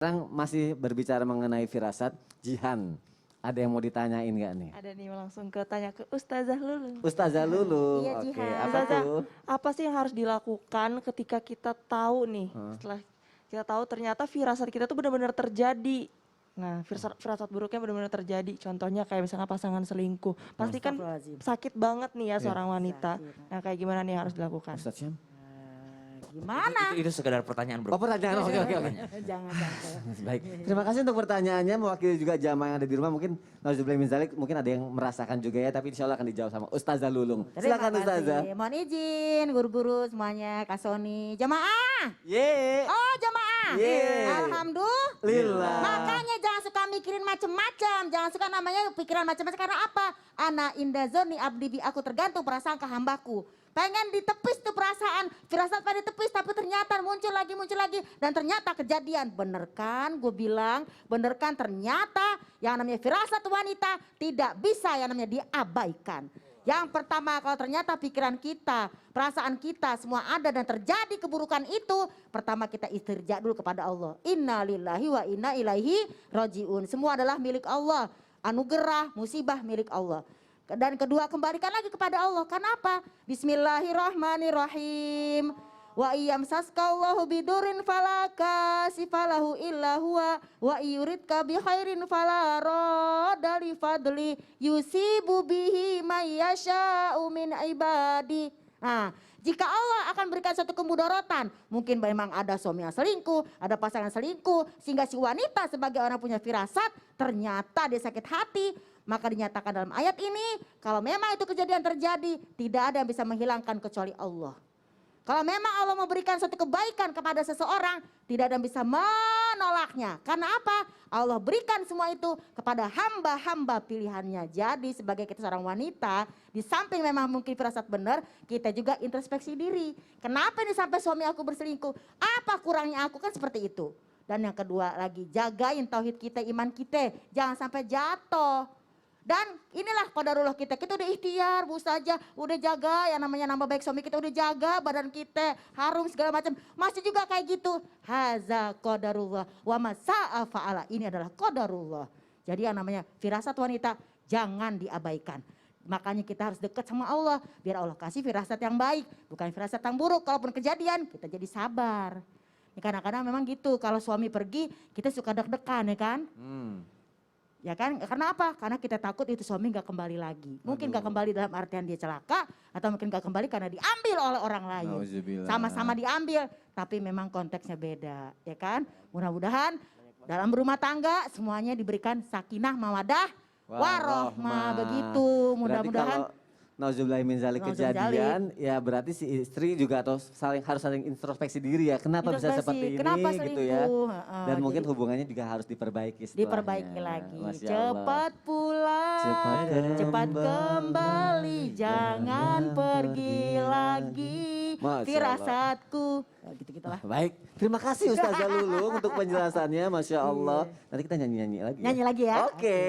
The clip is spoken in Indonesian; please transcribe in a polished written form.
Sekarang masih berbicara mengenai firasat, Jihan. Ada yang mau ditanyain nggak nih? Ada nih langsung tanya ke Ustazah Lulu. Ustazah Lulu, Iya, oke. Jihan. Apa Ustazah, tuh? apa sih yang harus dilakukan ketika kita tahu nih, setelah kita tahu ternyata firasat kita tuh benar-benar terjadi. Nah, firasat buruknya benar-benar terjadi. Contohnya kayak misalnya pasangan selingkuh. Pasti kan Astagfirullahaladzim. sakit banget nih ya seorang wanita. Sakit. Nah, kayak gimana nih yang harus dilakukan? Ustaz Syam? Gimana? Itu sekedar pertanyaan bro. Oh pertanyaan, oke. Jangan. Baik, terima kasih untuk pertanyaannya. Mewakili juga jamaah yang ada di rumah. Mungkin Nauzubillah min zalik, mungkin ada yang merasakan juga ya. Tapi insya Allah akan dijawab sama Ustazah Lulung. Silakan Terima kasih. Ustazah. Mohon izin guru-guru semuanya, Kak Sony. Jamaah. Ye. Oh jamaah. Yeay. Alhamdulillah. Lillah. Makanya jangan suka mikirin macem-macem. Jangan suka namanya pikiran macem-macem. Karena apa? Ana inda zoni abdi bi, aku tergantung perasaan ke hambaku. Pengen ditepis tuh perasaan, firasat pengen ditepis tapi ternyata muncul lagi dan ternyata kejadian. Bener kan gue bilang, bener kan ternyata yang namanya firasat wanita tidak bisa yang namanya diabaikan. Yang pertama kalau ternyata pikiran kita, perasaan kita semua ada dan terjadi keburukan itu, pertama kita istirja dulu kepada Allah. Inna lillahi wa inna ilaihi rojiun. Semua adalah milik Allah, anugerah, musibah milik Allah. Dan kedua kembalikan lagi kepada Allah. Kenapa? Bismillahirrahmanirrahim. Wa iyam saskallahu bidurin falaka sifalahu illa huwa wa iyuridka bi khairin fala radda li fadli yusibu bihi may yasha'u min ibadi. Nah, jika Allah akan berikan suatu kemudorotan, mungkin memang ada suami yang selingkuh, ada pasangan selingkuh, sehingga si wanita sebagai orang punya firasat, ternyata dia sakit hati, maka dinyatakan dalam ayat ini, kalau memang itu kejadian terjadi, tidak ada yang bisa menghilangkan kecuali Allah. Kalau memang Allah memberikan suatu kebaikan kepada seseorang, tidak ada yang bisa menolaknya. Karena apa? Allah berikan semua itu kepada hamba-hamba pilihannya. Jadi sebagai kita seorang wanita, di samping memang mungkin firasat benar, kita juga introspeksi diri. Kenapa ini sampai suami aku berselingkuh? Apa kurangnya aku? Kan seperti itu. Dan yang kedua lagi, jagain tauhid kita, iman kita. Jangan sampai jatuh. Dan inilah qadarullah kita udah ikhtiar, bu saja, udah jaga yang namanya nama baik suami kita, udah jaga badan kita, harum segala macam, masih juga kayak gitu. Haza qadarullah wa ma sa'a fa'ala. Ini adalah qadarullah. Jadi yang namanya firasat wanita jangan diabaikan. Makanya kita harus dekat sama Allah, biar Allah kasih firasat yang baik, bukan firasat yang buruk. Kalaupun kejadian, kita jadi sabar. Ya, kadang-kadang memang gitu, kalau suami pergi, kita suka deg-degan ya kan. Ya kan, karena apa? Karena kita takut itu suami gak kembali lagi. Mungkin gak kembali dalam artian dia celaka, atau mungkin gak kembali karena diambil oleh orang lain. Sama-sama diambil, tapi memang konteksnya beda, ya kan? Mudah-mudahan dalam berumah tangga semuanya diberikan sakinah, mawadah, warohmah, begitu. Mudah-mudahan. Nauzubillah min zalik kejadian, ya berarti si istri juga atau harus saling introspeksi diri ya. Kenapa bisa seperti ini gitu ya. Dan mungkin hubungannya juga harus diperbaiki setelahnya. Diperbaiki lagi. Masya Cepat Allah. pulang, cepat kembali, jangan pergi lagi. Masya Firasatku. Nah, gitu-gitulah. Baik, terima kasih Ustazah Lulung untuk penjelasannya, Masya Allah. Nanti kita nyanyi-nyanyi lagi ya. Nyanyi lagi ya. Oke.